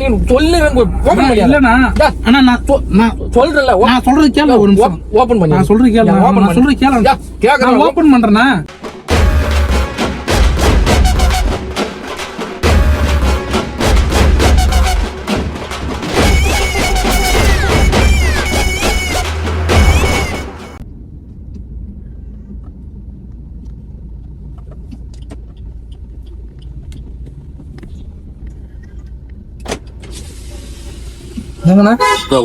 நீ சொல்லுறேன் ஓபன் பண்ணி இல்லண்ணா அண்ணா நான் சொல்றேன்ல நான் சொல்றது கேளு ஒரு நிமிஷம் ஓபன் பண்ணி நான் சொல்றது கேளு நான் சொல்றது கேளு நான் ஓபன் பண்றேனா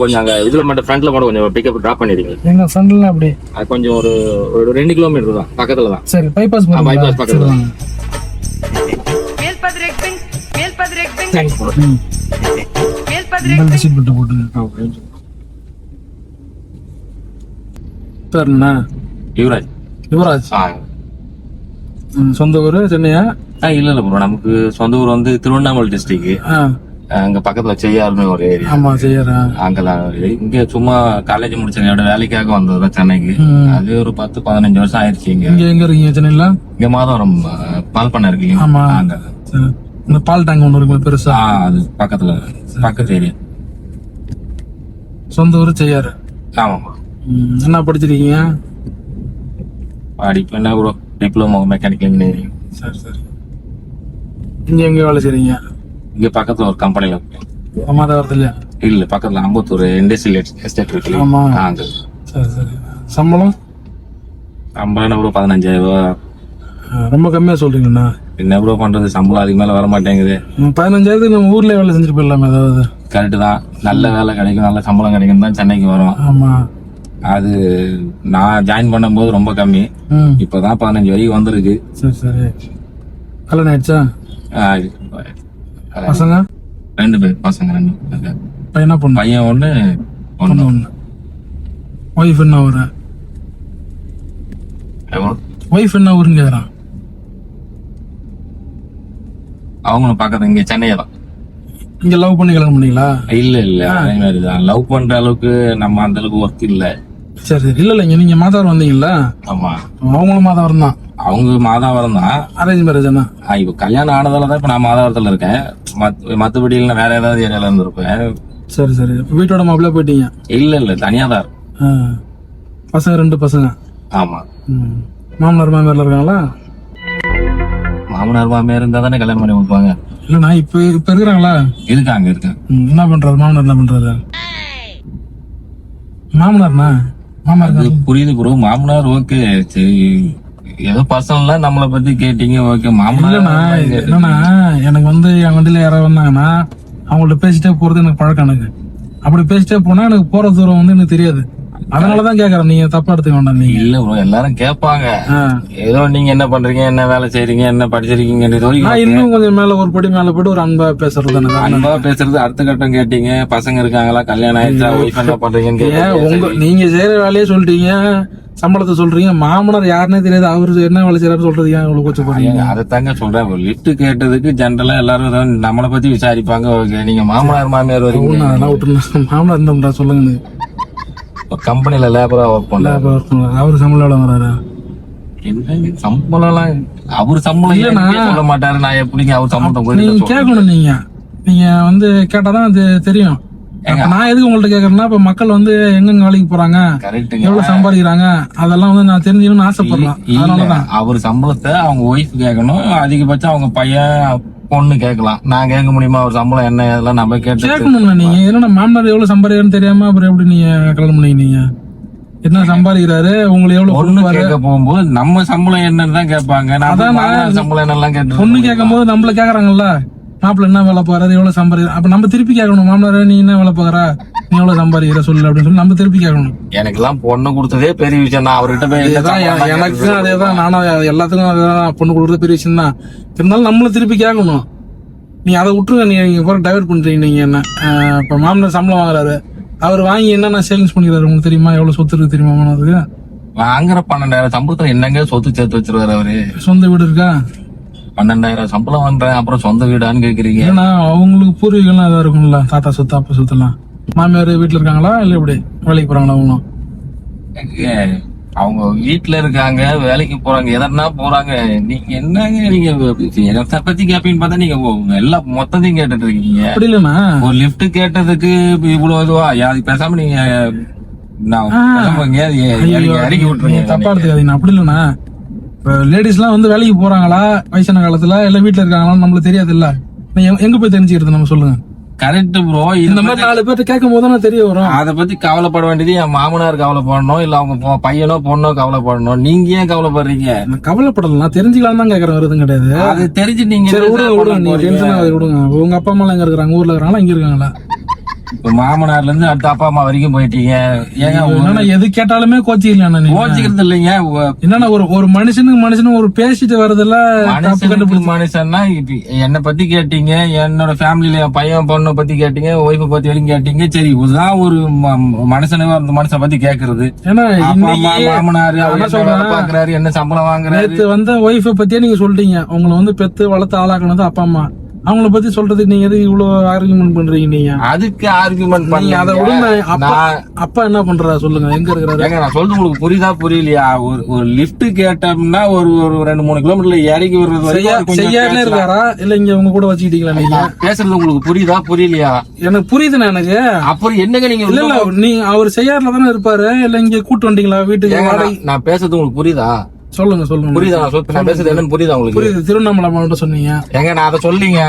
கொஞ்சம் அங்க இதுல மட்டும் ஃப்ரண்ட்ல மட்டும் கொஞ்சம் பிக்கப் டிராப் பண்ணிடுங்க. எங்க ஃப்ரண்ட்ல அப்படி அது கொஞ்சம் ஒரு 2 கிலோமீட்டர் தான் பக்கத்துல தான். சரி பைபாஸ் பக்கத்துல தான். சரிண்ணா யுவராஜ் சொந்த ஊரு சென்னையா? இல்ல ப்ரோ நமக்கு சொந்த ஊர் வந்து திருவண்ணாமலை டிஸ்ட்ரிக்ட். அங்க பக்கத்துல செய்யாருமே ஒரு ஏரியா. ஆமா செய்யாரா அங்கதான். இங்க சும்மா காலேஜ் முடிச்ச வேலைக்காக வந்தது சென்னைக்கு. அது ஒரு 10-15 வருஷம் ஆயிடுச்சு. இங்க எங்க இருக்கீங்க சென்னையில? இங்க மாதவரம் பால் பண்ண இருக்கீங்க. ஆமா அங்க இந்த பால் டேங்க் ஒண்ணு இருக்கு பெருசா. அது பக்கத்து ஏரியா. சொந்த ஊரு செய்யாரு. ஆமாமா. என்ன படிச்சிருக்கீங்க? படிப்பு என்ன ப்ரோ டிப்ளமோ மெக்கானிக்கல் இன்ஜினியரிங். சரி இங்க எங்க வேலை செய்றீங்க? இங்க பக்கத்துல ஒரு கம்பெனில. மாதவரத்துலயா? இல்ல பக்கத்துல அம்பத்தூர் இண்டஸ்ட்ரியல் எஸ்டேட் இருக்கு. ஆமா சரி சம்பளம் என்ன ப்ரோ 15,000 ரூபாய். ரொம்ப கம்மியா சொல்றீங்கண்ணா. என்ன ப்ரோ பண்றது சம்பளம் அதுக்கு மேல வர மாட்டேங்குது. 15,000 நம்ம ஊர்ல வேலை செஞ்சுட்டு போயிடலாமே ஏதாவது. கரெக்ட் தான். நல்ல வேலை கிடைக்கும் நல்ல சம்பளம் கிடைக்கும் தான் சென்னைக்கு வரும். ஆமா அது நான் ஜாயின் பண்ணும்போது ரொம்ப கம்மி. இப்பதான் 15 வரைக்கும் வந்திருக்கு. சரி கல்யாணம் ஆயிடுச்சா? பசங்க 2 பேர். பசங்க 2. பையனா பொண்ணு? பையன் 1 பொண்ணு 1. ஒய்ஃப் என்ன ஊரு? ஒய்ஃப் என்ன ஊருன்னு கேக்குறான். அவங்களும் பக்கத்துல இங்க சென்னையா தான். இங்க லவ் பண்ணி கல்யாணம் பண்ணீங்களா? இல்ல அதே மாதிரிதான். லவ் பண்ற அளவுக்கு நம்ம அந்த அளவுக்கு ஒர்க் இல்ல. சரி இல்ல நீங்க மாதவரம் வந்தீங்கல்ல? ஆமா அவங்களும் மாதவரம் தான். அவங்க மாதவரம் தான். அரேஞ்ச் மேரேஜ் தான். இப்ப கல்யாணம் ஆனதாலதான் இப்ப நான் மாதவரத்துல இருக்கேன். மத்தபடி இல்ல வேற ஏதாவது ஏரியால இருந்திருப்பேன். சரி வீட்டோட மாப்பிள்ள போயிட்டீங்க? இல்ல தனியா தான். பசங்க 2 பசங்க. ஆமா. மாமனார் மாமியார்ல இருக்காங்களா? மாமனார் மாமியார் இருந்தா தானே கல்யாணம் பண்ணி கொடுப்பாங்க. இல்லண்ணா இப்ப இருக்கிறாங்களா? இருக்காங்க. என்ன பண்றாரு மாமனார்? என்ன பண்றாரு மாமனார்னா? மாமனார் புரியுது ப்ரோ. மாமனார் ஓகே சரி ஏதோ பர்சனலா நம்மளை பத்தி கேட்டீங்க ஓகே. மாமனார் என்னன்னா எனக்கு வந்து என் வண்டியில யாராவது வந்தாங்கன்னா அவங்கள்ட்ட பேசிட்டே போறது எனக்கு பழக்கம். எனக்கு அப்படி பேசிட்டே போனா எனக்கு போற தூரம் வந்து எனக்கு தெரியாது. அதனாலதான் கேக்குறேன். நீங்க தப்பா எடுத்துக்க வேண்டாம். நீங்க இல்ல ப்ரோ எல்லாரும் கேட்பாங்க ஏதோ நீங்க என்ன பண்றீங்க என்ன வேலை செய்றீங்க என்ன படிச்சிருக்கீங்க. இன்னும் கொஞ்சம் மேல ஒரு படி மேல போயிட்டு ஒரு அன்பா பேசுறது. அன்பா பேசுறது அடுத்த கட்டம் கேட்டீங்க. பசங்க இருக்காங்களா கல்யாணம் ஆயிடுச்சா ஒய்ஃப் என்ன பண்றீங்கன்னு நீங்க செய்யற வேலையே சொல்றீங்க. சம்பளத்தை சொல்றீங்க. மாமனார் யாருன்னே தெரியாது. அவரு என்ன வேலை செய்யறாரு சொல்றது ஏன் இவ்வளவு கொஞ்சம் போறீங்க? அதை தாங்க சொல்றேன். லிட்டு கேட்டதுக்கு ஜென்ரலா எல்லாரும் நம்மளை பத்தி விசாரிப்பாங்க. ஓகே நீங்க மாமனார் மாமியார் வரைக்கும் அதெல்லாம் விட்டுருந்தா மாமனார் இருந்தா சொல்லுங்க. கம்பெனில லேபரா ஒர்க் பண்ண அவரு சம்பளம் எவ்வளவு வராரு? சம்பளம் அவரு சம்பளம் சொல்ல மாட்டாரு. நான் எப்படிங்க அவர் சம்பளம் நீங்க கேட்கணும். நீங்க வந்து கேட்டாதான் அது தெரியும். நான் எதுக்கு உங்கள்ட்ட கேக்குறேன்னா இப்ப மக்கள் வந்து எங்க வேலைக்கு போறாங்க எவ்வளவு சம்பாதிக்கிறாங்க அதெல்லாம் வந்து நான் தெரிஞ்சுக்கணும்னு ஆசைப்படுறேன். அதனாலதான் அவர் சம்பளத்தை அவங்க ஒய்ஃப் கேட்கணும். அதிகபட்சம் அவங்க பையன் பொண்ணு கேட்கலாம். நான் கேட்க முடியுமா அவர் சம்பளம் என்ன இதெல்லாம் நம்ம கேட்கணும்ல. நீங்க என்னன்னா மாமனார் எவ்வளவு சம்பாதிக்கிறான்னு தெரியாம அப்புறம் எப்படி நீங்க கல்யாணம் பண்ணீங்க? நீங்க என்ன சம்பாதிக்கிறாரு உங்களுக்கு எவ்வளவு பொண்ணு கேட்க போகும்போது நம்ம சம்பளம் என்னன்னு தான் கேட்பாங்க. சம்பளம் என்னெல்லாம் கேட்டு பொண்ணு கேட்கும் போது நம்மள கேக்குறாங்கல்ல மாப்பிள்ள என்ன வேலை பாக்குறது எவ்வளவு சம்பாதிக்கிற. அப்ப நம்ம திருப்பி கேட்கணும் மாமனார நீ என்ன வேலை பாக்குற நீ எவ்வளவு சம்பாதிக்கிற சொல்லு அப்படின்னு சொல்லி நம்ம திருப்பி கேட்கணும். எனக்கு எல்லாம் பொண்ணு கொடுத்ததே பெரிய விஷயம் தான். அவர்கிட்ட எனக்கு அதேதான். நானும் எல்லாத்துக்கும் அதான் பொண்ணு கொடுக்கறது பெரிய விஷயம் தான். இருந்தாலும் நம்மளும் திருப்பி கேட்கணும். நீ அதை விட்டுருங்க. நீங்க போற டைவர்ட் பண்றீங்க. நீங்க என்ன இப்ப மாமனார் சம்பளம் வாங்குறாரு. அவர் வாங்கி என்னென்ன சேவிங்ஸ் பண்ணிக்கிறாரு உங்களுக்கு தெரியுமா? எவ்வளவு சொத்து இருக்கு தெரியுமா மாமனாருக்கு? வாங்குற 12,000 சம்பளத்துல என்னங்க சொத்து சேர்த்து வச்சிருவாரு அவரு? சொந்த வீடு இருக்கா? 12,000 சம்பளம் வாங்குறேன் அப்புறம் சொந்த வீடான்னு கேக்குறீங்க? ஏன்னா அவங்களுக்கு பூர்வீகம்லாம் ஏதாவது இருக்கும்ல. தாத்தா சொத்து அப்பா சொத்து எல்லாம். மாமியார் வீட்டுல இருக்காங்களா இல்ல எப்படி வேலைக்கு போறாங்களா? அவங்களும் அவங்க வீட்டுல இருக்காங்க, வேலைக்கு போறாங்க, எதனா போறாங்க. நீங்க என்னங்க நீங்க எதை பத்தி கேப்பீங்கன்னு பார்த்தா நீங்க எல்லாம் மொத்தத்தையும் கேட்டுட்டு இருக்கீங்க. அப்படி இல்லண்ணா, ஒரு லிஃப்ட் கேட்டதுக்கு இவ்வளவு இதுவா? பேசாம நீங்க நான் பேசாம எங்கேயாவது இறக்கி விட்டுருங்க. தப்பா எடுத்துக்காதீங்க. அப்படி இல்லண்ணா, இப்ப லேடிஸ் எல்லாம் வந்து வேலைக்கு போறாங்களா வயசான காலத்துல, இல்ல வீட்டுல இருக்காங்களா நம்மளுக்கு தெரியாது இல்ல. எங்க போய் தெரிஞ்சுக்கிறது நம்ம சொல்லுங்க. Correct bro. இந்த மாதிரி 4 பேர்ட்ட கேட்கும் போது தான் தெரிய வரும். அத பத்தி கவலைப்பட வேண்டியது என் மாமனார் கவலைப்படணும், இல்ல அவங்க பையனோ பொண்ணோ கவலைப்படணும். நீங்க ஏன் கவலைப்படுறீங்க? நான் கவலைப்படலாம், தெரிஞ்சுக்கலாம் தான் கேக்குறேன், வருதும் கிடையாது. அது தெரிஞ்சு நீங்க விடுங்க, நீங்க டென்ஷன் ஆகாது, விடுங்க. உங்க அப்பா அம்மா எல்லாம் எங்க இருக்காங்க? ஊர்ல இருக்காங்களா, இங்க இருக்காங்களா? இப்ப மாமனார்ல இருந்து அடுத்த அப்பா அம்மா வரைக்கும் போயிட்டீங்க. ஏங்க எது கேட்டாலுமே கோச்சிக்கலாம். கோச்சிக்கிறது இல்லைங்க. என்னன்னா ஒரு மனுஷனுக்கு ஒரு பேசிட்டு வரதுல மனுஷன்னா இப்ப என்னை பத்தி கேட்டீங்க, என்னோட ஃபேமிலில என் பையன் பொண்ணை பத்தி கேட்டீங்க, ஒய்ஃபை பத்தி வரைக்கும் கேட்டீங்க. சரி, இதுதான் ஒரு மனுஷனே அந்த மனுஷனை பத்தி கேக்குறது. ஏன்னா மாமனாரு பாக்குறாரு, என்ன சம்பளம் வாங்குறாரு. வந்து ஒய்ஃபை பத்தியே நீங்க சொல்லிட்டீங்க. உங்களை வந்து பெத்து வளர்த்து ஆளாக்குனது அப்பா அம்மா. அவங்கள பத்தி சொல்றதுக்கு நீங்க எதுக்கு இவ்வளவு ஆர்குமெண்ட் பண்றீங்க? நீங்க அதுக்கு ஆர்குமெண்ட் பண்ணி அதை விட அப்பா என்ன பண்றா சொல்லுங்க, எங்க இருக்கிறாரு? நான் சொல்றது உங்களுக்கு புரியுதா புரியலையா? ஒரு லிஃப்ட் கேட்டோம்னா ஒரு 2-3 கிலோமீட்டர்ல இறங்கி வர்றது செய்யாருல இருக்காரா, இல்ல இங்க உங்க கூட வச்சுக்கிட்டீங்களா? நீங்க பேசுறது உங்களுக்கு புரியுதா புரியலையா? எனக்கு புரியுதுண்ணா. எனக்கு அப்புறம் என்னங்க நீங்க இல்ல நீங்க அவர் செய்யாருல தானே இருப்பாரு, இல்ல இங்க கூட்டு வந்தீங்களா வீட்டுக்கு? நான் பேசுறது உங்களுக்கு புரியுதா? சொல்லுங்க புரியுதா? நான் பேசுறது என்னன்னு புரியுதா உங்களுக்கு? புரியுது. திருவண்ணாமலை மாவட்டம் சொன்னீங்க. ஏங்க நான் அதை சொல்லிங்க,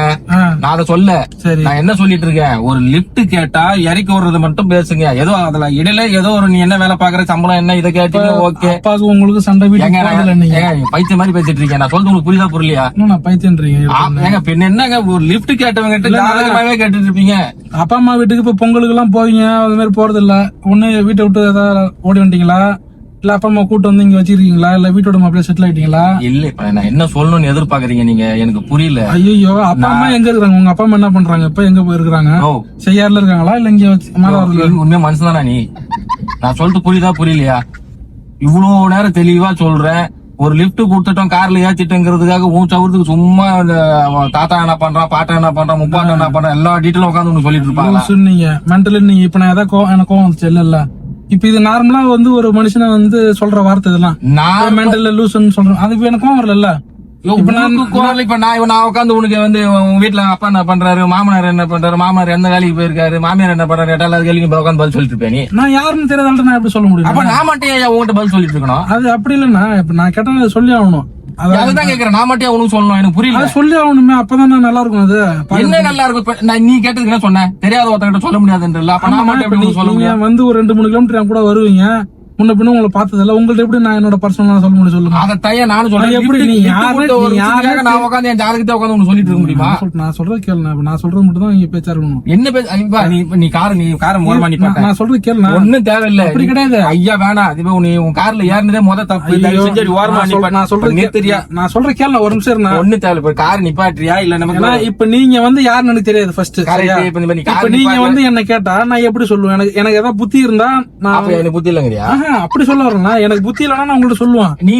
நான் அதை சொல்ல. நான் என்ன சொல்லிட்டு இருக்கேன்? ஒரு லிஃப்ட் கேட்டா இறக்கி விடுறது மட்டும் பேசுங்க. ஏதோ அதுல இடையில ஏதோ ஒரு நீ என்ன வேலை பாக்குற, சம்பளம் என்ன, இதை கேட்டீங்க ஓகே. அப்பாவுக்கு உங்களுக்கு சண்டை வீட்டுல பைத்திய மாதிரி பேசிட்டு இருக்கேன். நான் சொல்றது உங்களுக்கு புரியுதா புரியலையா? நான் பைத்தியன்றீங்க. ஏங்க பின்ன என்னங்க, ஒரு லிஃப்ட் கேட்டவங்க கேட்டுட்டு இருப்பீங்க. அப்பா அம்மா வீட்டுக்கு இப்ப பொங்கலுக்கு எல்லாம் போவீங்க, அது மாதிரி போறது இல்ல. ஒண்ணு வீட்டை விட்டு ஏதாவது ஓடி வந்துட்டீங்களா, இல்ல அப்பா அம்மா கூட்டு வந்து இங்க வச்சிருக்கீங்களா, இல்ல வீட்டோட அப்படியே செட்டில் ஆயிட்டீங்களா? இல்ல இப்ப நான் என்ன சொல்லணும்னு எதிர்பார்க்கறீங்க நீங்க? எனக்கு புரியல. ஐயோ, அப்பா அம்மா எங்க இருக்காங்க? உங்க அப்பா அம்மா என்ன பண்றாங்க இப்ப? எங்க போயிருக்காங்க? செய்யாறுல இருக்காங்களா, இல்ல இங்க மாதவரத்துல? உண்மையா மனுஷன் தானா நீ? நான் சொல்லிட்டு புரியுதா புரியலையா? இவ்வளவு நேரம் தெளிவா சொல்றேன். ஒரு லிப்ட் கொடுத்துட்டோம், கார்ல ஏத்திட்டோங்கிறதுக்காக உன் சவுறதுக்கு சும்மா தாத்தா என்ன பண்றான், பாட்டா என்ன பண்றான், முப்பாட்டம் என்ன பண்றான், எல்லா டீட்டெயிலும் உட்காந்து ஒண்ணு சொல்லிட்டு இருப்பாங்க. சொன்னீங்க மென்டல். நீங்க இப்ப நான் ஏதாவது எனக்கு கோவம் வந்துச்சு இல்ல? இப்ப இது நார்மலா வந்து ஒரு மனுஷனை வந்து சொல்ற வார்த்தை இதெல்லாம். நான் மென்டல் லூசுன்னு சொல்றேன், அது எனக்கு வரல. இப்ப நான் உட்காந்து உனக்கு வந்து உங்க வீட்டுல அப்பா என்ன பண்றாரு, மாமனார் என்ன பண்றாரு, மாமனார் எந்த வேலைக்கு போயிருக்காரு, மாமியார் என்ன பண்றாரு, எல்லா கேள்விக்கும் உட்காந்து பதில் சொல்லிட்டு இருப்பேன். நான் யாருன்னு தெரியாத நான் எப்படி சொல்ல முடியும்? அப்ப நான் மட்டும் உங்ககிட்ட பதில் சொல்லிட்டு இருக்கணும்? அது அப்படி இல்லன்னா, இப்ப நான் கேட்டா சொல்லி ஆகணும். அதான் கேக்குறேன். நான் மட்டும் உனக்கு சொல்லணும்? எனக்கு புரியல. சொல்லி ஆகணுமே, அப்பதான் நல்லா இருக்கும். அது என்ன நல்லா இருக்கும்? நீ கேட்டதுக்கு என்ன சொன்னேன்? தெரியாத ஒருத்தங்கிட்ட சொல்ல முடியாதுன்றல. அப்ப நான் மட்டும் சொல்ல முடியாது. வந்து ஒரு 2-3 கிலோமீட்டர் என் கூட வருவீங்க, முன்ன பின்ன உங்களை பார்த்ததில்ல. உங்கள்ட்ட எப்படி நான் என்னோட பர்சனலா சொல்ல முடியும் சொல்லுங்க? அதை தைய நானும் சொல்றேன். எப்படி நான் உட்காந்து என் ஜாதகத்தை உட்காந்து உனக்கு சொல்லிட்டு இருக்க முடியுமா? நான் சொல்றது கேளு. நான் சொல்றது மட்டும் தான் நீங்க பேச்சா இருக்கணும். என்ன பேச? நீ காரை மூலமா நீ நான் சொல்றது கேளு. ஒன்னும் தேவையில்லை. அப்படி கிடையாது. ஐயா வேணாம். நீ உன் கார்ல ஏறினதே தப்பு. நான் சொல்ற கேளு. ஒரு நிமிஷம் இருந்தா ஒன்னும் தேவை. கார் நிப்பாட்டியா இல்ல நமக்கு? இப்ப நீங்க வந்து யாருன்னு எனக்கு தெரியாது. ஃபர்ஸ்ட் இப்ப நீங்க வந்து என்ன கேட்டா நான் எப்படி சொல்லுவேன்? எனக்கு ஏதாவது புத்தி இருந்தா நான் எனக்கு புத்தி இல்லைங்கறியா? அப்படி சொல்ல வரேன்னா, எனக்கு புத்தி இல்லைன்னா நான் உங்கள்ட்ட சொல்லுவேன். நீ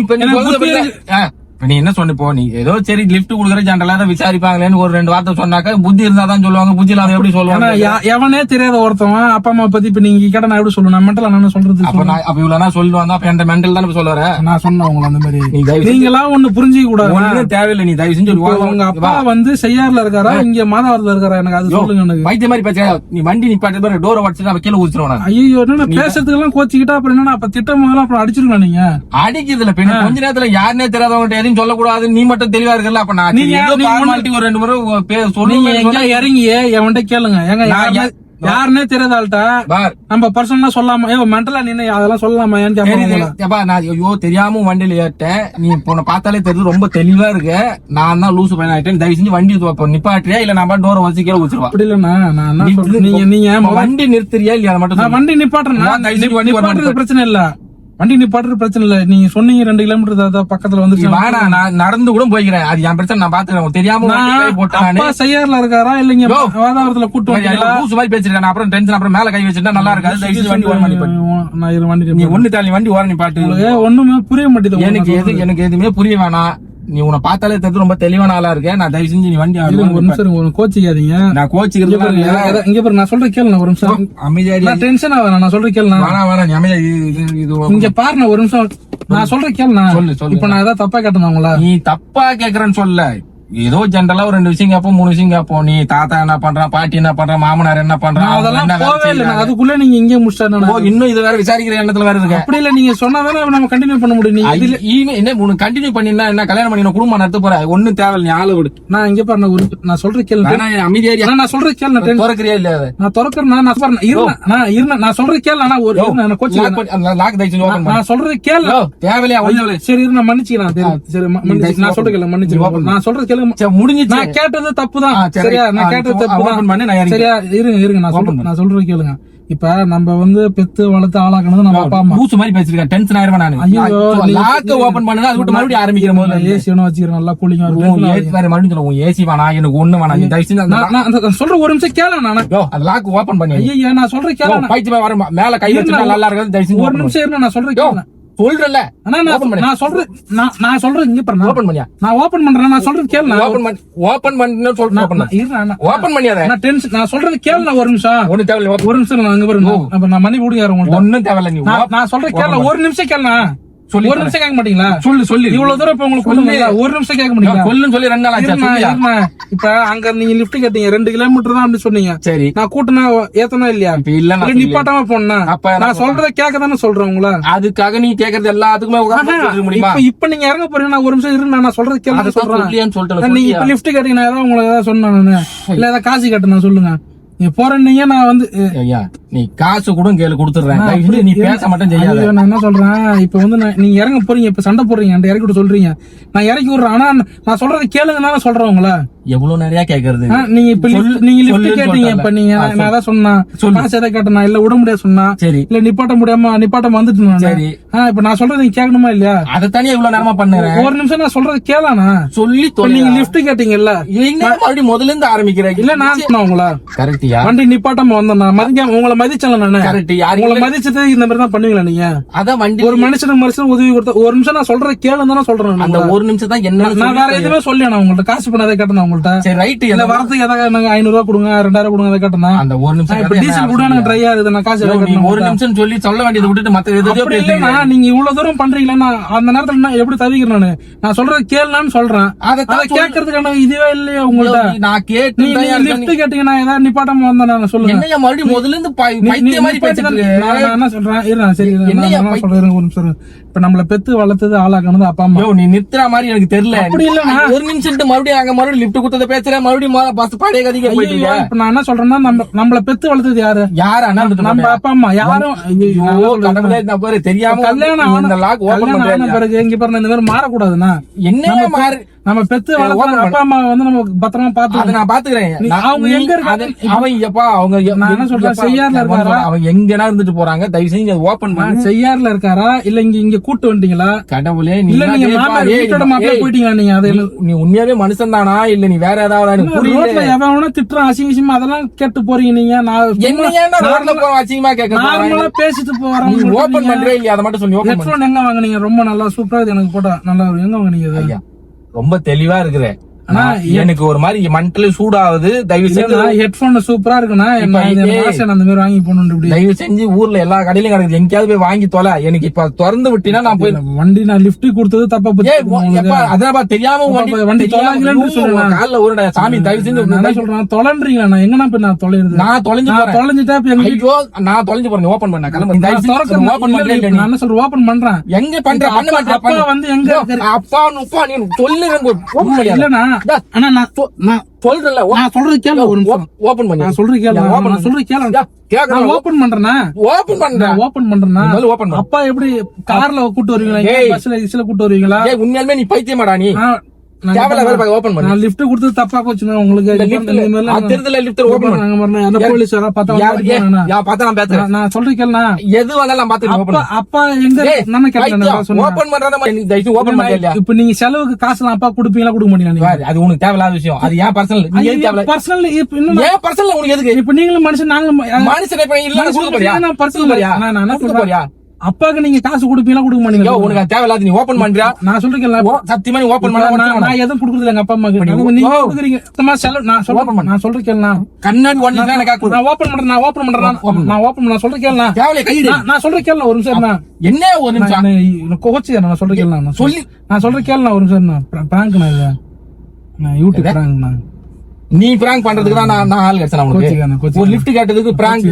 நீ என்ன சொன்ன? போ நீ ஏதோ சரி லிப்ட் குடுக்கற ஜெனரலா தான் விசாரிப்பாங்களேன்னு ஒரு 2 வார்த்தை சொன்னாக்க புத்தி இருந்தாதான் சொல்லுவாங்க. புத்தி இல்லாத எப்படி சொல்லுவாங்க? எவனே தெரியாத ஒருத்தவன் அப்பா அம்மா பத்தி இப்ப நீங்க கேட்ட நான் எப்படி சொல்லுவேன்? மென்டல் என்ன சொல்றது? அப்ப இவ்வளவு சொல்லுவாங்க. அப்ப என் மென்டல் தானே சொல்லுறேன். நான் சொன்னேன் உங்களை அந்த மாதிரி. நீங்களா ஒண்ணு புரிஞ்சுக்க கூடாது. ஒன்னும் தேவையில்லை. நீ தயவு செஞ்சு உங்க அப்பா வந்து செய்யாறுல இருக்காரா, இங்க மாதாவரத்துல இருக்காரா? எனக்கு அது சொல்லுங்க. எனக்கு வைத்திய மாதிரி பேச. நீ வண்டி நிப்பாட்டி பாரு, டோரை வச்சுட்டு அவ கீழே ஊத்துறவன. ஐயோ, என்ன பேசுறதுக்கு எல்லாம் கோச்சிக்கிட்டா அப்புறம் என்ன? அப்ப திட்டம் அப்புறம் அடிச்சிருக்கலாம். நீங்க அடிக்கிறதுல கொஞ்ச நேரத்துல யாருன்னே தெரியாதவங்க எதையும் சொல்லக்கூடாது. நீ மட்டும் தெளிவா இருக்கல. அப்ப நான் ஒரு 2 முறை சொல்லுங்க. இறங்கி எவன்கிட்ட கேளுங்க. எங்க யாருன்னே தெரியாதால்ட்டா நம்ம பர்சனலா சொல்லாம மென்டலா நின்று அதெல்லாம் சொல்லாம? நான் ஐயோ தெரியாம வண்டியில ஏட்டேன். நீ உன்னை பார்த்தாலே தெரியுது ரொம்ப தெளிவா இருக்கு. நான் தான் லூசு பையன் ஆயிட்டேன். தயவு செஞ்சு வண்டி நிப்பாட்டியா இல்ல நான் டோரை வச்சு கீழே ஊச்சிருவா? அப்படி இல்லன்னா நீங்க வண்டி நிறுத்துறியா இல்லையா? மட்டும் வண்டி நிப்பாட்டுறேன், பிரச்சனை இல்ல. வண்டி நிப்பாட்டுறது பிரச்சனை இல்ல. நீங்க சொன்னீங்க 2 கிலோமீட்டர் பக்கத்துல வந்து நான் நடந்து கூட போய்க்கிறேன். அது என் பிரச்சனை. நான் பாத்துக்கிறேன். தெரியாம செய்யாறுல இருக்காரா இல்லைங்க வாதாவரத்துல கூட்டு மாதிரி பேசிருக்கேன். அப்புறம் டென்ஷன் அப்புறம் மேல கை வச்சுட்டா நல்லா இருக்காது. வண்டி ஓர நிப்பாட்டு. ஒண்ணுமே புரிய மாட்டேங்குது. எனக்கு எதுவுமே புரிய வேணாம். நீ உன்னை பார்த்தாலே தெரிஞ்சு ரொம்ப தெளிவான ஆளா இருக்க. நான் தயவு செஞ்சு நீ வண்டி ஒரு நிமிஷம் ஒரு கோச்சிக்காதீங்க. நான் கோச்சுக்கிறது இங்க பாரு நான் சொல்ற கேளு ஒரு நிமிஷம் அமைதியா நான் டென்ஷன் ஆவேன். நான் சொல்ற கேளு வேணா நீ அமைதியா இது இங்க பாருண்ணா ஒரு நிமிஷம் நான் சொல்ற கேளுண்ணா. சொல்லு. இப்ப நான் ஏதாவது தப்பா கேட்டேன் உங்களா? நீ தப்பா கேக்குறேன்னு சொல்ல, ஏதோ ஜென்ரலா ஒரு 2 விஷயம் கேப்போம் 3 விஷயம் கேப்போம். நீ தாத்தா என்ன பண்றான், பாட்டி என்ன பண்றான், மாமனார் என்ன பண்றான், அதெல்லாம் என்ன வேலை போவே இல்ல. செய்யறாங்க. அதுக்குள்ள நீங்க இங்கே முடிச்சிட்டா இன்னும் இது வேற விசாரிக்கிற எண்ணத்துல வேற இருக்க. அப்படி இல்ல நீங்க சொன்னாதானே நம்ம கண்டினியூ பண்ண முடியும். நீங்க என்ன உனக்கு கண்டினியூ பண்ணினா என்ன கல்யாணம் பண்ணி குடும்பம் நடத்த போற ஒண்ணும் தேவையில்ல. நீ ஆளை விடு. நான் இங்க பாரு நான் சொல்ற கேளு. அமைதியா நான் சொல்ற கேளு. திறக்கிறியா இல்ல நான் திறக்கிறேன். நான் சொல்ற கேளு. ஆனா ஒரு லாக் தயச்சு ஓபன் நான் சொல்றது கேளு. தேவையில்லையா சரி நான் மன்னிச்சுக்கிறேன். சரி நான் சொல்ற கேளு மன்னிச்சு. நான் சொல்றது கேளு முடிஞ்சிச்சு. நான் கேட்டது தப்புதான். சரியா நான் கேட்டது தப்புதான். சரியா இருங்க நான் சொல்றது கேளுங்க. இப்ப நம்ம வந்து பெத்து வளர்த்து ஆளாக்கணும் நம்ம அப்பா அம்மா. பூசு மாதிரி பேசிருக்கேன். டென்ஷன் ஆயிருவேன் நானு. ஐயோ லாக் ஓபன் பண்ணுங்க. அது விட்டு மறுபடியும் ஆரம்பிக்கிற போது ஏசி ஒண்ணு வச்சுக்கிறேன். நல்லா கூலிங்கா மறுபடியும் ஏசி வேணா எனக்கு ஒண்ணு வேணா. நான் சொல்ற ஒரு நிமிஷம் கேள. நான் அது லாக் ஓபன் பண்ணி ஐயா நான் சொல்ற கேள. பைத்தியமா வர மேல கை வச்சா நல்லா இருக்காது. ஒரு நிமிஷம் இருங்க நான் சொல்றேன் கேள. சொல்றல நான் சொல்றேன் இங்க பாரு. ஓபன் பண்ணியா? நான் ஓபன் பண்றேன். நான் சொல்றது கேளு. ஓபன் பண்ணு சொல்றேன். ஓபன் பண்ணியாத. நான் சொல்றது கேளு. ஒரு நிமிஷம் ஒண்ணு தேவையில்ல. ஒரு நிமிஷம் நான் இங்க பாருங்க. நான் மணி கொடுங்க உங்களுக்கு. ஒண்ணும் தேவையில்ல. நீ நான் சொல்றேன் கேளு. ஒரு நிமிஷம் கேளு. சொல்லி ஒரு நிமிஷம் கேட்க மாட்டீங்களா? சொல்லு இவ்வளவு தூரம் இப்ப உங்களுக்கு ஒரு நிமிஷம் கேட்க மாட்டீங்களா? சொல்லுன்னு சொல்லி 2 நாள் ஆச்சு. இப்ப அங்க நீங்க லிஃப்ட் கேட்டீங்க 2 கிலோமீட்டர் தான் அப்படி சொன்னீங்க. சரி நான் கூட்டினா ஏத்தனா இல்லையா? இல்ல நிப்பாட்டாம போனா நான் சொல்றத கேட்க தானே சொல்றேன் உங்கள. அதுக்காக நீ கேக்குறது எல்லாத்துக்குமே முடியுமா? இப்ப நீங்க இறங்க போறீங்க. நான் ஒரு நிமிஷம் இருந்து நான் சொல்றது கேட்க சொல்றேன். சொல்லிட்டு நீங்க இப்ப லிஃப்ட் கேட்டீங்க ஏதாவது உங்களுக்கு ஏதாவது சொன்னேன் இல்ல ஏதாவது காசு கேட்டேன் சொல்லுங்க. நீ போறீங்க நான் வந்து ஐயா நீ காசு கூட கேளு கொடுத்துறேன். நீ பேச மட்டும் செய்யாத. நான் என்ன சொல்றேன் இப்ப வந்து நீங்க இறங்க போறீங்க. இப்ப சண்டை போடுறீங்க இறக்கி விட சொல்றீங்க. நான் இறக்கி விடுறேன். ஆனா நான் சொல்றது கேளுங்க சொல்றேன் உங்கள. எவ்வளவு நிறைய கேக்குறது. நீங்க இப்ப நீங்க லிஃப்ட் கேட்டீங்க. இப்ப நீங்க நான் அதான் சொன்னா காசு எதை கேட்டேன் இல்ல விட முடியாது சொன்னா சரி இல்ல நிப்பாட்ட வந்துட்டு சரி இப்ப நான் சொல்றது நீங்க கேட்கணுமா இல்லையா? அதை தனியா இவ்வளவு நேரமா பண்ணுறேன். ஒரு நிமிஷம் நான் சொல்றது கேளானா சொல்லி நீங்க லிஃப்ட் கேட்டீங்கல்ல மறுபடியும் முதல்ல இருந்து ஆரம்பிக்கிறேன். இல்ல நான் உங்கள கரெக்டியா வண்டி நிப்பாட்டாம வந்தேன். மதியம் உங்களை மதிச்சல நானு. கரெக்ட். யாரு உங்களை மதிச்சது இந்த மாதிரி தான் பண்ணுவீங்களா நீங்க? அதான் வண்டி ஒரு மனுஷன் உதவி கொடுத்த ஒரு நிமிஷம் நான் சொல்றது கேளுன்னு தானே சொல்றேன். அந்த ஒரு நிமிஷம் தான் என்ன நான் வேற எதுவுமே சொல்லியா நான் உங்கள்ட்ட காசு பண்ண அதை கேட்டேன் உங்கள்ட்ட. சரி ரைட். இல்ல வரதுக்கு ஏதாவது நாங்க 500 ரூபாய் கொடுங்க 2000 கொடுங்க அதை கேட்டேன். அந்த ஒரு நிமிஷம் இப்ப டீசல் கூட எனக்கு ட்ரை ஆகுது. நான் காசு ஒரு நிமிஷம் சொல்லி சொல்ல வேண்டியதை விட்டுட்டு மத்த இல்லைன்னா நீங்க இவ்வளவு தூரம் பண்றீங்களா? அந்த நேரத்துல நான் எப்படி தவிக்கிறேன் நான் சொல்றது கேளுன்னு சொல்றேன். அதை கேட்கறதுக்கான இதுவே இல்லையா உங்கள்ட்ட? நான் கேட்டு லிஃப்ட் கேட்டீங்கன்னா ஏதாவது நிப்பாட்டாம வந்தேன் நான் சொல்லுங்க. என்னையா மறுபடியும் முதல்ல இருந்து பைத்திய மாதிரி பேசிட்டு நான் என்ன சொல்றேன் சரி நான் சொல்றேன் ஒரு நிமிஷம். இப்ப நம்மள பெத்து வளர்த்தது ஆளாக்கணுது அப்பா அம்மா. நீ நிறுத்துற மாதிரி எனக்கு தெரியல. அப்படி இல்ல ஒரு நிமிஷம் மறுபடியும் அங்க மறுபடியும் லிஃப்ட் கொடுத்தத பேசுறேன். மறுபடியும் பஸ் பாடிய கதிக்க போயிட்டீங்க. இப்ப நான் என்ன சொல்றேன்னா நம்மள பெத்து வளர்த்தது யாரு? நம்ம அப்பா அம்மா யாரும் தெரியாம கல்யாணம் பிறகு இங்க பாருங்க இந்த மாதிரி மாறக்கூடாதுன்னா என்ன மாறு. நம்ம பெத்து வளர்த்த அப்பா அம்மா வந்து நம்ம பத்திரமா பாத்து நான் பாத்துக்கிறேன். அவங்க எங்க இருக்காங்க? அவன் எப்பா அவங்க நான் என்ன சொல்றேன் செய்யார்ல இருக்காரா? அவங்க எங்கனா இருந்துட்டு போறாங்க. தயவு செஞ்சு ஓபன் பண்ணி செய்யார்ல இருக்காரா இல்ல இங்க கூட்டு வந்துட்டீங்களா? கடவுளே இல்ல நீங்க வீட்டோட மாப்பிள்ளை போயிட்டீங்களா? நீங்க அதை நீ உண்மையாவே மனுஷன் தானா இல்ல நீ வேற ஏதாவது எவனா திட்டுறான் அசிங்கமா அதெல்லாம் கேட்டு போறீங்க நீங்க? நான் என்ன அசிங்கமா கேட்க பேசிட்டு போறேன். ஓபன் பண்றே இல்லையா? அதை மட்டும் சொல்லி ஹெட்போன் எங்க வாங்குனீங்க? ரொம்ப நல்லா சூப்பரா இது எனக்கு போட்டா நல்லா எங்க வாங்குனீங்க? ரொம்ப தெளிவா இருக்கிறேன். எனக்கு ஒரு மாதிரி மண்டல சூடாகுது. தயவு செஞ்சு ஹெட்போன் சூப்பரா இருக்குண்ணா. அந்த மாதிரி வாங்கி போகணும். தயவு செஞ்சு ஊர்ல எல்லா கடையிலும் கிடக்குது. எங்கேயாவது போய் வாங்கி தொலை. எனக்கு இப்ப திறந்து விட்டீங்கன்னா நான் போய் வண்டி நான் லிஃப்ட் கொடுத்தது தப்பா அதான் தெரியாம வண்டி கால ஒரு சாமி தயவு செஞ்சு சொல்றேன் தொலைன்றீங்களா? நான் எங்கனா போய் நான் தொலைறது? நான் தொலைஞ்சிட்டா நான் தொலைஞ்சு போறேன். ஓபன் பண்ண கிளம்பு. ஓபன் பண்றேன். நான் என்ன சொல்றேன் ஓபன் பண்றேன். எங்க பண்றேன்? அப்பா வந்து எங்க அப்பா உப்பா நீ சொல்லுங்க. இல்லண்ணா ஆனா நான் சொல்றேன்ல நான் சொல்றது கேளு ஒரு நிமிஷம். ஓபன் பண்ணி நான் சொல்றது கேளு. நான் சொல்றது கேளு. நான் ஓபன் பண்றேன்னா ஓபன் பண்றேன்னா அப்பா எப்படி கார்ல கூட்டு வருவீங்களா? பஸ்ல கூட்டு வருவீங்களா? உண்மையாலுமே நீ பைத்தியமாடா? நீ நான் லிஃப்ட் கொடுத்தது தப்பா போச்சுங்க உங்களுக்கு. நான் சொல்றேன் கேளுண்ணா. அப்பா எங்க இப்ப நீங்க செலவுக்கு காசு அப்பா கொடுப்பீங்களா கொடுக்க மாட்டீங்களா? அது உனக்கு தேவையில்லாத விஷயம். அது ஏன் பர்சனல் உனக்கு எதுக்கு? இப்ப நீங்களும் மனுஷன் நாங்களும் மனுஷன் அப்பாக்கு நீங்க காசு கொடுப்பீங்களா கொடுக்க யோ, மாட்டீங்க? உனக்கு அது தேவையில்லாத நீ ஓபன் பண்றியா? நான் சொல்றேன் சத்தியமா நீ ஓபன் பண்ண நான் எதுவும் கொடுக்குறது எங்க அப்பா அம்மாக்கு. நீங்க கொடுக்குறீங்க. சும்மா செலவு நான் சொல்றேன். நான் சொல்றேன் கேளுண்ணா. கண்ணாடி ஒண்ணு எனக்கு காக்கு. நான் ஓபன் பண்றேன். நான் சொல்றேன் கேளுண்ணா. தேவையில்ல கையிடு. நான் சொல்றேன் கேளுண்ணா ஒரு நிமிஷம். என்ன ஒரு நிமிஷம் கோச்சு நான் சொல்றேன் கேளுண்ணா. சொல்லி நான் சொல்றேன் கேளுண்ணா ஒரு நிமிஷம். பிராங்க்ண்ணா இது. நான் யூடியூப் பிராங்க்ண்ணா. நீ பிராங்க் பண்றதுக்கு தான் நான் ஆள் கிடைச்சேன் உனக்கு. ஒரு லிஃப்ட் கேட்டதுக்கு பிராங்க்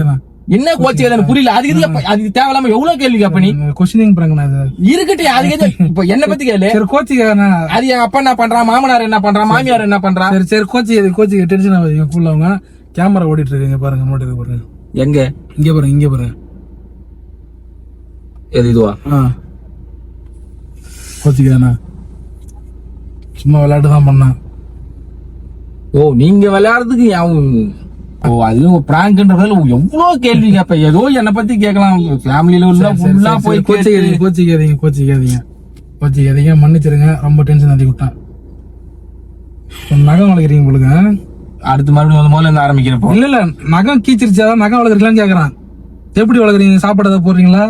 என்ன கோச்சு எனக்கு புரியல. அதுக்கு தேவையில்லாம எவ்வளவு கேள்வி கேப்ப நீ? கொஸ்டினிங் பிராங்க்ண்ணா இது. இருக்கட்டு அதுக்கு இப்ப என்ன பத்தி கேளு. சரி கோச்சிக்காண்ணா. அது என் அப்பா என்ன பண்றான், மாமனார் என்ன பண்றான், மாமியார் என்ன பண்றா? சரி கோச்சி டென்ஷன் ஆகுது. ஃபுல்லா அவங்க கேமரா ஓடிட்டு இருக்கீங்க பாருங்க. நோட்டி பாருங்க. எங்க இங்க பாருங்க. எது இதுவா? கோச்சிக்காண்ணா. சும்மா விளையாட்டு தான் பண்ணேன். ஓ, நீங்க விளையாடுறதுக்கு அதுவும் பிராங்க்ன்றதுல எவ்வளவு கேள்வி கேப்ப. ஏதோ என்ன பத்தி கேட்கலாம். ஃபேமிலியில உள்ள ஃபுல்லா போய் கோச்சிக்காதீங்க. மன்னிச்சிருங்க. ரொம்ப டென்ஷன் அதிக விட்டான். நகம் வளர்க்குறீங்க உங்களுக்கு. அடுத்து மறுபடியும் முதல்ல இருந்து ஆரம்பிக்கிறப்போ இல்ல நகம் கீச்சிருச்சாதான் நகம் வளர்க்குறீங்களான்னு கேக்குறான். எப்படி வளர்க்குறீங்க? சாப்பாடு ஏதாவது போடுறீங்களா?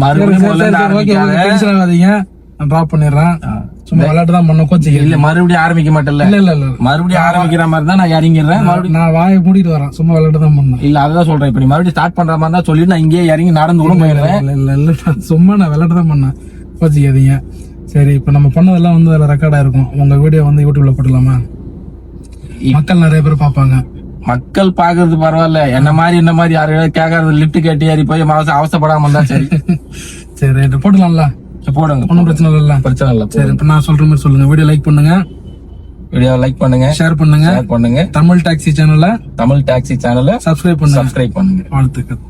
மறுபடியும் முதல்ல இருந்து ஆரம்பிக்காத. டென்ஷன் ஆகாதீங்க. நான் டிராப் பண்ணிடுறேன். சும்மா விளையாட்டு தான் பண்ண. கோச்சிக்க இல்ல மறுபடியும் ஆரம்பிக்க மாட்டேன்ல. இல்ல மறுபடியும் ஆரம்பிக்கிற மாதிரி தான் நான் இறங்கிடுறேன். மறுபடியும் நான் வாயை மூடிட்டு வரேன். சும்மா விளையாட்டு தான் பண்ணேன். இல்ல அதான் சொல்றேன். இப்ப நீ மறுபடியும் ஸ்டார்ட் பண்ற மாதிரி தான் சொல்லிட்டு நான் இங்கேயே இறங்கி நடந்து கூட போயிடுறேன். இல்ல சும்மா நான் விளையாட்டு தான் பண்ணேன். கோச்சிக்காதீங்க. சரி, இப்ப நம்ம பண்ணதெல்லாம் வந்து அதுல ரெக்கார்ட் ஆயிருக்கும். உங்க வீடியோ வந்து யூடியூப்ல போட்டுலாமா? மக்கள் நிறைய பேர் பாப்பாங்க. மக்கள் பாக்குறது பரவாயில்ல. என்ன மாதிரி யாரையாவது கேட்கறது லிப்ட் கேட்டு ஏறி போய் அவசப்படாம இருந்தா சரி. சரி ரைட் போடலாம்ல. போடுங்க. ஒன்னும் பிரச்சனை இல்ல. பிரச்சனை இல்ல. சரி, இப்ப நான் சொல்ற மாதிரி சொல்லுங்க. வீடியோ லைக் பண்ணுங்க. ஷேர் பண்ணுங்க. தமிழ் டாக்ஸி சேனலை சப்ஸ்கிரைப் பண்ணுங்க. வாழ்த்துக்கள்.